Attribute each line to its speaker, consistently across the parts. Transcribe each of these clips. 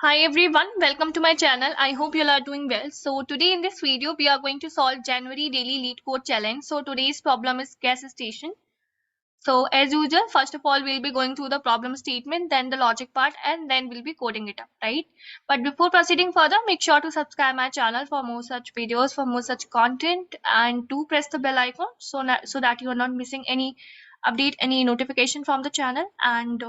Speaker 1: Hi everyone, welcome to my channel. I hope you all are doing well. So today in this video we are going to solve January daily lead code challenge. So today's problem is gas station. So as usual, first of all we'll be going through the problem statement, then the logic part, and then we'll be coding it up, right? But before proceeding further, make sure to subscribe my channel for more such videos, for more such content, and do press the bell icon so that you are not missing any update, any notification from the channel. And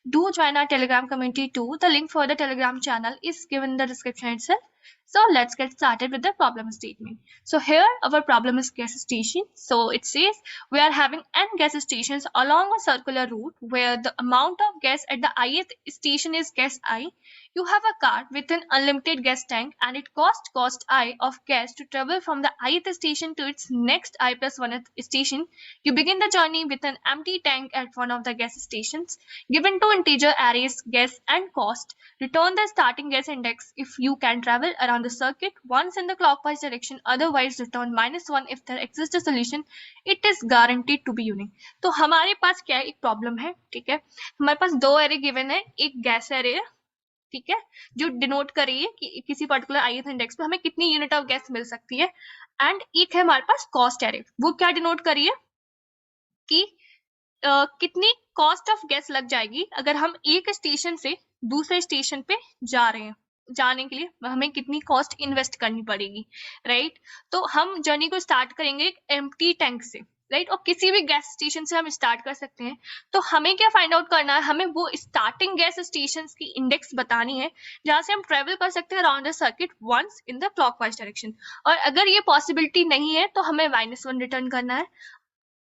Speaker 1: do join our Telegram community too. The link for the Telegram channel is given in the description itself. So let's get started with the problem statement. So here our problem is gas station. So it says we are having n gas stations along a circular route where the amount of gas at the ith station is gas I. You have a car with an unlimited gas tank and it cost I of gas to travel from the ith station to its next I plus 1th station. You begin the journey with an empty tank at one of the gas stations. Given two integer arrays gas and cost, return the starting gas index if you can travel around the circuit once in the clockwise direction, otherwise return -1 if there exists a solution. It is guaranteed to be unique. तो हमारे पास क्या है, एक problem है, ठीक है। हमारे पास दो एरे गिवन है, एक गैस एरे है, ठीक है, जो डिनोट कर रही है कि किसी पर्टिकुलर ith इंडेक्स पे हमें कितनी यूनिट ऑफ गैस मिल सकती है, एंड एक है हमारे पास कॉस्ट एरे, वो क्या डिनोट कर रही है कि कितनी कॉस्ट ऑफ गैस लग जाएगी अगर हम एक स्टेशन से दूसरे स्टेशन पे जा रहे हैं, जाने के लिए हमें कितनी कॉस्ट इन्वेस्ट करनी पड़ेगी, राइट। तो हम जर्नी को स्टार्ट करेंगे एक एम्प्टी टैंक से, राइट, और किसी भी गैस स्टेशन से हम स्टार्ट कर सकते हैं। तो हमें क्या फाइंड आउट करना है, हमें वो स्टार्टिंग गैस स्टेशन की इंडेक्स बतानी है जहां से हम ट्रेवल कर सकते हैं around the circuit once in the clockwise direction. और अगर ये पॉसिबिलिटी नहीं है तो हमें -1 रिटर्न करना है।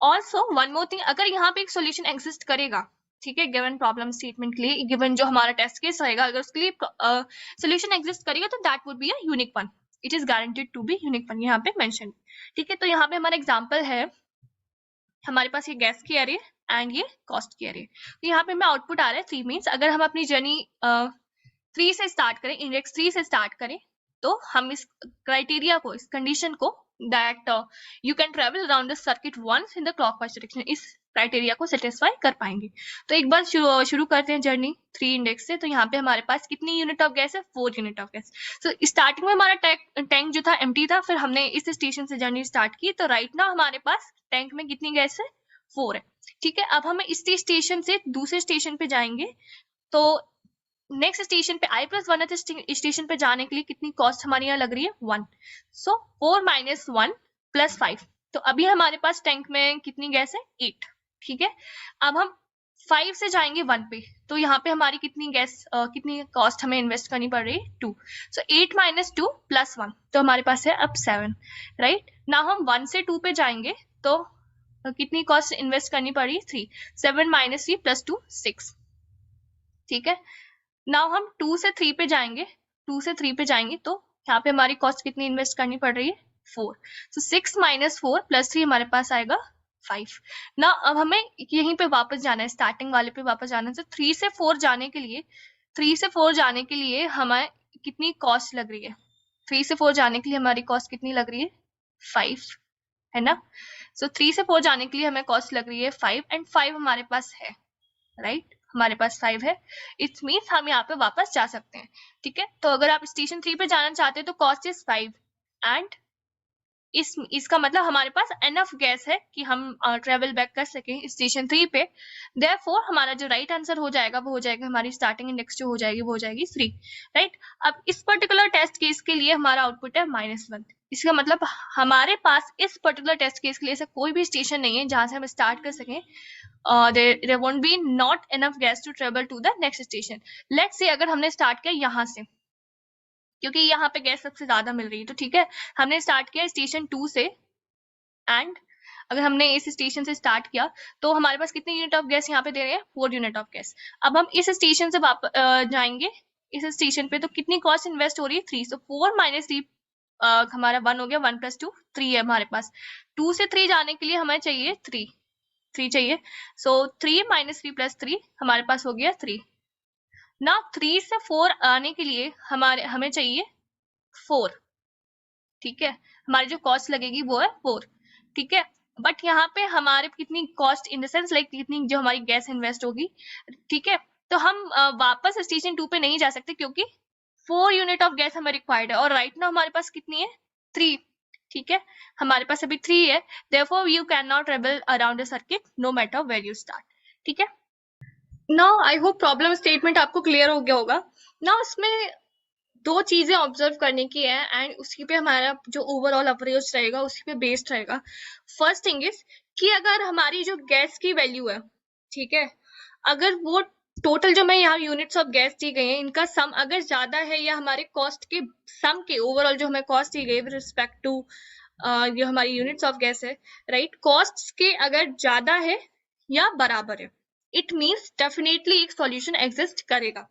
Speaker 1: ऑल्सो वन मोर थिंग, अगर यहाँ पे एक सोल्यूशन एग्जिस्ट करेगा, ठीक है, गिवन प्रॉब्लम स्टेटमेंट के लिए, गिवन जो हमारा टेस्ट केस रहेगा, अगर उसके लिए सोल्यूशन एग्जिस्ट करेगा तो that would be a unique one. It is guaranteed to be unique one, यहाँ पे मेंशन, ठीक है। तो यहाँ पे हमारा एग्जांपल है, हमारे पास ये गैस की एरे एंड ये कॉस्ट की एरे। तो यहाँ पे हमें आउटपुट आ रहा है 3 मीन्स अगर हम अपनी जर्नी 3 से स्टार्ट करें, इंडेक्स 3 से स्टार्ट करें, तो हम इस क्राइटेरिया को, इस कंडीशन को, that you can travel around the circuit once in the clockwise direction, इस क्राइटेरिया को सेटिस्फाई कर पाएंगे। तो एक बार शुरू करते हैं जर्नी 3 इंडेक्स से। तो यहाँ पे हमारे पास कितनी यूनिट ऑफ गैस है, 4 यूनिट ऑफ गैस। तो स्टार्टिंग में हमारा टैंक जो था एम्प्टी था, फिर हमने इस स्टेशन से जर्नी स्टार्ट की, तो राइट नाउ हमारे पास टैंक में कितनी गैस है, 4 है, ठीक है। अब हमें इस स्टेशन से दूसरे स्टेशन पे जाएंगे, तो नेक्स्ट स्टेशन पे आई प्लस 1 स्टेशन पे जाने के लिए कितनी कॉस्ट हमारी यहाँ लग रही है, 1। सो 4 - 1 + 5। तो अभी हमारे पास टैंक में कितनी गैस है, 8, ठीक है। अब हम 5 से जाएंगे 1 पे, तो यहाँ पे हमारी कितनी गैस, कितनी कॉस्ट हमें इन्वेस्ट करनी पड़ रही है, 2। सो 8 - 2 + 1, तो हमारे पास है अब 7, राइट। ना हम 1 से 2 पे जाएंगे तो कितनी कॉस्ट इन्वेस्ट करनी पड़ी, 3। 7 - 3 + 2 6, ठीक है। नाउ हम 2 से 3 पे जाएंगे, 2 से 3 पे जाएंगे तो यहाँ पे हमारी कॉस्ट कितनी इन्वेस्ट करनी पड़ रही है, 4। सो 6 - 4 + 3 हमारे पास आएगा 5। ना अब हमें यहीं पे वापस जाना है, स्टार्टिंग वाले पे वापस जाना है। तो 3 से 4 जाने के लिए, 3 से 4 जाने के लिए हमें कितनी कॉस्ट लग रही है, 3 से 4 जाने के लिए हमारी कॉस्ट कितनी लग रही है, 5, है ना। सो 3 से 4 जाने के लिए हमें कॉस्ट लग रही है 5, एंड 5 हमारे पास है, राइट, हमारे पास 5 है। इट मीन्स हम यहाँ पे वापस जा सकते हैं, ठीक है। तो अगर आप स्टेशन 3 पे जाना चाहते हैं तो कॉस्ट इज 5, एंड इसका मतलब हमारे पास एनफ गैस है कि हम ट्रेवल बैक कर सकें स्टेशन 3 पे। देयरफॉर हमारा जो राइट आंसर हो जाएगा वो हो जाएगा, हमारी स्टार्टिंग इंडेक्स जो हो जाएगी वो हो जाएगी 3, राइट। अब इस पर्टिकुलर टेस्ट केस के लिए हमारा आउटपुट है -1। इसका मतलब हमारे पास इस पर्टिकुलर टेस्ट केस के लिए ऐसा कोई भी स्टेशन नहीं है जहां से हम स्टार्ट कर सकें, there won't be not enough gas to travel to the next station. Let's say अगर हमने स्टार्ट किया यहाँ से, क्योंकि यहाँ पे गैस सबसे ज्यादा मिल रही है, तो ठीक है, हमने स्टार्ट किया स्टेशन 2 से, एंड अगर हमने इस स्टेशन से स्टार्ट किया तो हमारे पास कितनी यूनिट ऑफ गैस यहाँ पे दे रहे हैं, 4 यूनिट ऑफ गैस। अब हम इस स्टेशन से जाएंगे इस स्टेशन पे, तो कितनी कॉस्ट इन्वेस्ट हो रही है, 3। सो 4 - 3 हमारा 1 हो गया, 1 + 2 3 है हमारे पास। 2 से 3 जाने के लिए हमें चाहिए 3 चाहिए। सो 3 - 3 + 3 हमारे पास हो गया 3। ना 3 से 4 आने के लिए हमें चाहिए 4, ठीक है। हमारी जो कॉस्ट लगेगी वो है 4, ठीक है। बट यहाँ पे हमारे कितनी cost in the sense like कितनी जो हमारी गैस इन्वेस्ट होगी, ठीक है। तो हम वापस स्टेशन 2 पे नहीं जा सकते क्योंकि 4 यूनिट ऑफ गैस हमें रिक्वायर्ड है और राइट नाउ हमारे पास कितनी है 3, ठीक है, हमारे पास अभी 3 है, therefore you cannot travel around the circuit no matter where you start, ठीक है। Now I hope problem statement आपको क्लियर हो गया होगा। नाउ इसमें दो चीजें ऑब्जर्व करने की है एंड उसकी पे हमारा जो ओवरऑल अप्रोच रहेगा उसी पे बेस्ड रहेगा। फर्स्ट थिंग इज कि अगर हमारी जो गैस की वैल्यू है, ठीक है, अगर वो टोटल जो मैं यहाँ यूनिट्स ऑफ गैस दी गई है इनका सम अगर ज्यादा है या हमारे कॉस्ट के सम के ओवरऑल जो हमें कॉस्ट दी गई विद रिस्पेक्ट टू जो हमारी यूनिट्स ऑफ गैस है, राइट, कॉस्ट के अगर ज्यादा है या बराबर है, इट मीन्स डेफिनेटली एक सॉल्यूशन एग्जिस्ट करेगा,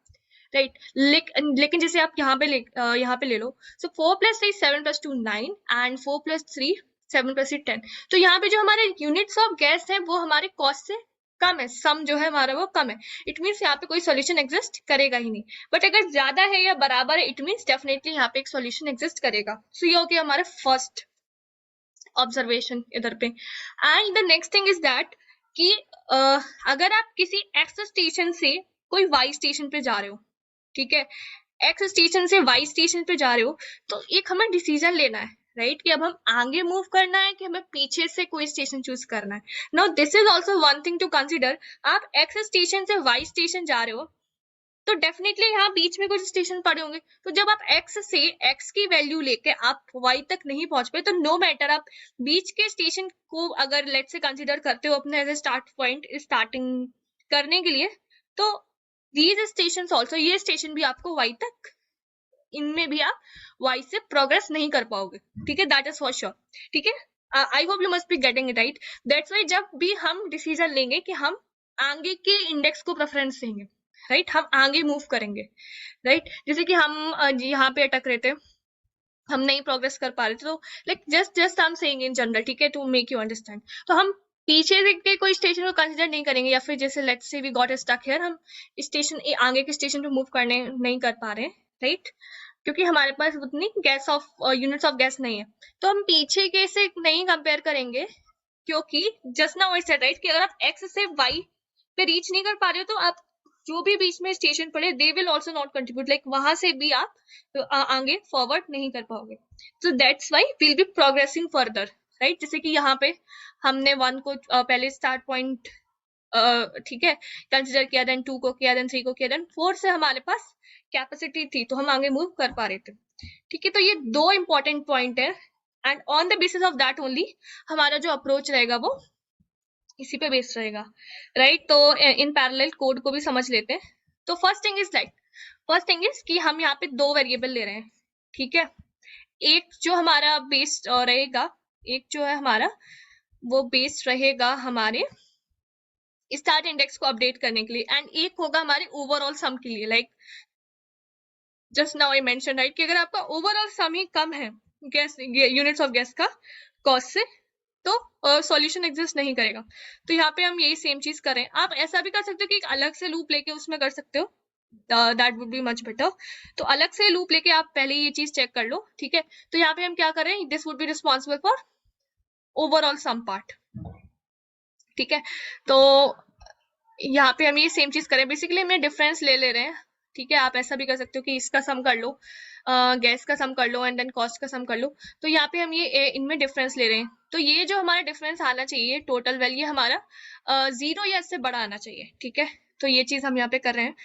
Speaker 1: राइट। लेकिन जैसे आप यहाँ पे ले लो, सो 4 + 3 7 + 2 9 एंड 4 + 3 7 + 3 10, तो यहाँ पे जो हमारे यूनिट्स ऑफ गैस है वो हमारे कॉस्ट से कम है, सम जो है हमारा वो कम है, इट मीन्स यहाँ पे कोई सॉल्यूशन एग्जिस्ट करेगा ही नहीं। बट अगर ज्यादा है या बराबर है, इट मीन्स डेफिनेटली यहाँ पे एक सॉल्यूशन एग्जिस्ट करेगा। सो ये हो गया हमारा फर्स्ट ऑब्जर्वेशन इधर पे। And the next thing is that कि अगर आप किसी एक्स स्टेशन से कोई वाई स्टेशन पे जा रहे हो, ठीक है, एक्स स्टेशन से वाई स्टेशन पे जा रहे हो, तो एक हमें डिसीजन लेना है, राइट, कि अब हम आगे मूव करना है कि हमें पीछे से कोई स्टेशन चूज करना है। Now this is also one thing to consider. आप एक्स स्टेशन से वाई स्टेशन जा रहे हो तो डेफिनेटली यहाँ बीच में कुछ स्टेशन पड़े होंगे, तो जब आप एक्स से एक्स की वैल्यू लेके आप वाई तक नहीं पहुंच पाए, तो नो मैटर आप बीच के स्टेशन को अगर लेट से कंसिडर करते हो अपने as a start point starting करने के लिए, तो दीज स्टेशन ऑल्सो, ये स्टेशन भी आपको वाई तक, इनमें भी आप वाई से प्रोग्रेस नहीं कर पाओगे, ठीक है, दैट इज फॉर श्योर, ठीक है। आई hope you must be getting it right. That's why जब भी हम डिसीजन लेंगे कि हम आगे के इंडेक्स को प्रेफरेंस देंगे, राइट, हम आगे मूव करेंगे, राइट, जैसे कि हम यहाँ पे अटक रहे थे, हम नहीं प्रोग्रेस कर पा रहे थे, तो like just I am saying in general, ठीक है, टू मेक यू अंडरस्टैंड, तो हम पीछे के कोई स्टेशन को कंसिडर नहीं करेंगे, या फिर जैसे let's say we got stuck here, हम स्टेशन आगे के स्टेशन पे मूव करने नहीं कर पा रहे, राइट, क्योंकि हमारे पास उतनी gas off units of gas नहीं है, तो हम पीछे के से नहीं कंपेयर करेंगे, क्योंकि just now I said right कि अगर आप एक्स से वाई पे रीच नहीं कर पा रहे हो, तो आप जो भी बीच में स्टेशन पड़े they will also not contribute, like वहां से भी आप आगे फॉरवर्ड नहीं कर पाओगे, so that's why we'll be progressing further, right, जैसे कि यहाँ पे हमने 1 को पहले स्टार्ट पॉइंट, ठीक है, कंसिडर किया, देन 2 को किया, देन 3 को किया, देन 4 से हमारे पास कैपेसिटी थी तो हम आगे मूव कर पा रहे थे, ठीक है। तो ये दो इंपॉर्टेंट पॉइंट है and on the basis of that only हमारा जो अप्रोच रहेगा वो इसी पे बेस्ड रहेगा, राइट। तो इन पैरेलल कोड को भी समझ लेते हैं। तो फर्स्ट थिंग इज कि हम यहाँ पे दो वेरिएबल ले रहे हैं, ठीक है, एक जो हमारा बेस्ड रहेगा, एक जो है हमारा वो बेस्ड रहेगा हमारे स्टार्ट इंडेक्स को अपडेट करने के लिए, एंड एक होगा हमारे ओवरऑल सम के लिए, like just now I mention right कि अगर आपका ओवरऑल सम ही कम है गैस यूनिट्स ऑफ गैस का कॉस्ट से, तो सॉल्यूशन एग्जिस्ट नहीं करेगा। तो यहाँ पे हम यही सेम चीज करें। आप ऐसा भी कर सकते हो कि एक अलग से लूप लेके उसमें कर सकते हो, that would be much better. तो अलग से लूप लेके आप पहले ये चीज चेक कर लो, ठीक है। तो यहाँ पे हम क्या कर रहे हैं, this would be responsible for overall some part, ठीक है। तो यहाँ पे हम ये सेम चीज करें, बेसिकली हमें डिफरेंस ले रहे हैं, ठीक है। आप ऐसा भी कर सकते हो कि इसका सम कर लो, गैस का सम कर लो एंड देन कॉस्ट का सम कर लो। तो यहाँ पे हम ये इनमें डिफरेंस ले रहे हैं, तो ये जो हमारा डिफरेंस आना चाहिए टोटल वैल्यू हमारा 0 या इससे बड़ा आना चाहिए, ठीक है। तो ये चीज हम यहाँ पे कर रहे हैं।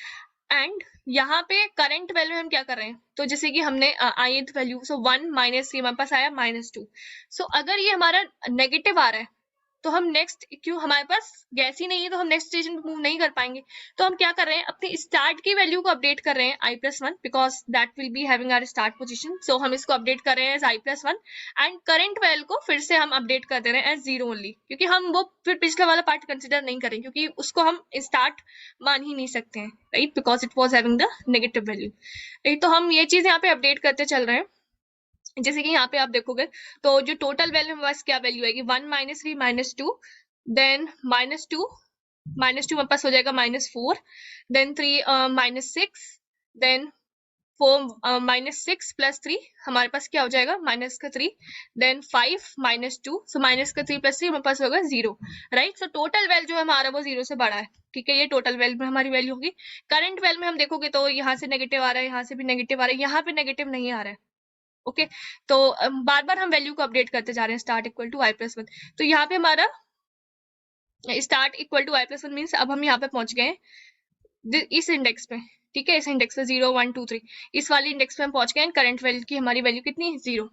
Speaker 1: एंड यहाँ पे करंट वैल्यू हम क्या कर रहे हैं, तो जैसे कि हमने ith वैल्यू, सो 1 - 3 हमारे पास आया -2। सो अगर ये हमारा नेगेटिव आ रहा है तो हम नेक्स्ट, क्यों हमारे पास गैस ही नहीं है तो हम नेक्स्ट स्टेशन पे मूव नहीं कर पाएंगे। तो हम क्या कर रहे हैं, अपनी स्टार्ट की वैल्यू को अपडेट कर रहे हैं i+1 because that will be having our start position. सो हम इसको अपडेट कर रहे हैं as i+1 and current value को फिर से हम अपडेट कर दे रहे हैं एज 0 ओनली, क्योंकि हम वो फिर पिछला वाला पार्ट कंसिडर नहीं करें, क्योंकि उसको हम स्टार्ट मान ही नहीं सकते हैं, right, because it was having the negative value, right. तो हम ये चीज यहाँ पे अपडेट करते चल रहे हैं। जैसे कि यहाँ पे आप देखोगे तो जो टोटल वैल्यू हमारे पास क्या वैल्यू आएगी, 1 - 3 - 2, देन -2 हमारे पास हो जाएगा -4, देन 3 -6, देन 4 -6 + 3 हमारे पास क्या हो जाएगा, -3, देन 5 -2, सो -3 + 3 हमारे पास होगा 0, राइट। सो टोटल वैल्यू जो है हमारा वो 0 से बड़ा है, ठीक है। ये टोटल वैल्यू में हमारी वैल्यू होगी। करंट वैल्यू में हम देखोगे तो यहाँ से नेगेटिव आ रहा है, यहाँ से भी नेगेटिव आ रहा है, यहाँ पे नेगेटिव नहीं आ रहा है, ओके। तो बार बार हम वैल्यू को अपडेट करते जा रहे हैं, स्टार्ट इक्वल टू i+1। तो यहाँ पे हमारा start equal to i+1 means अब हम यहाँ पे पहुंच गए हैं इस इंडेक्स पे, ठीक है। इस इंडेक्स पे 0 1 2 3 इस वाली इंडेक्स पे हम पहुंच गए हैं। करंट वैल्यू की हमारी वैल्यू कितनी है, 0।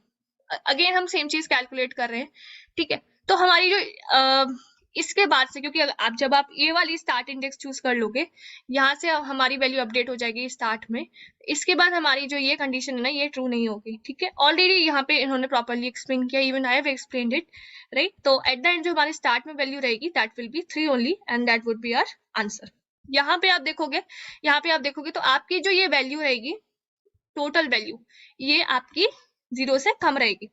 Speaker 1: अगेन हम सेम चीज कैलकुलेट कर रहे हैं, ठीक है। तो हमारी जो इसके बाद से, क्योंकि आप जब आप ये वाली स्टार्ट इंडेक्स चूज कर लोगे, यहाँ से हमारी वैल्यू अपडेट हो जाएगी स्टार्ट में। इसके बाद हमारी जो ये कंडीशन है ना, ये ट्रू नहीं होगी, ठीक है। ऑलरेडी यहाँ पे इन्होंने प्रॉपरली एक्सप्लेन किया, even I have explained it, right. तो एट द एंड जो हमारी स्टार्ट में वैल्यू रहेगी that will be 3 only, and that would be our answer. यहाँ पे आप देखोगे तो आपकी जो ये वैल्यू रहेगी, टोटल वैल्यू, ये आपकी 0 से कम रहेगी,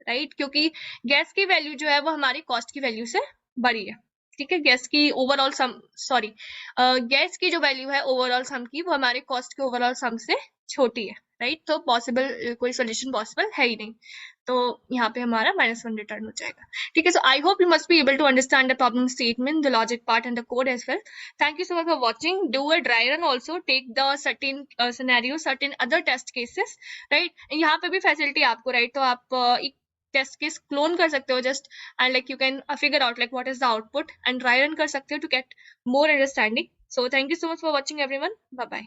Speaker 1: राइट। क्योंकि गैस की वैल्यू जो है वो हमारी कॉस्ट की वैल्यू से बड़ी है, ठीक है। गैस की ओवरऑल सम, सॉरी, गैस की जो वैल्यू है ओवरऑल सम की, वो हमारे कॉस्ट के ओवरऑल सम से छोटी है, राइट। तो पॉसिबल कोई सोल्यूशन पॉसिबल है ही नहीं, तो यहाँ पे हमारा -1 रिटर्न हो जाएगा, ठीक है। So I hope you must be able to understand the problem statement, the logic part and the code as well. Thank you so much for watching. Do a dry run also. Take the certain scenario, certain other test cases, right? यहाँ पे भी facility आपको, right. तो आप एक test case clone कर सकते हो just, and like you can figure out like what is the output, and dry run कर सकते हो to get more understanding. So thank you so much for watching everyone. Bye bye.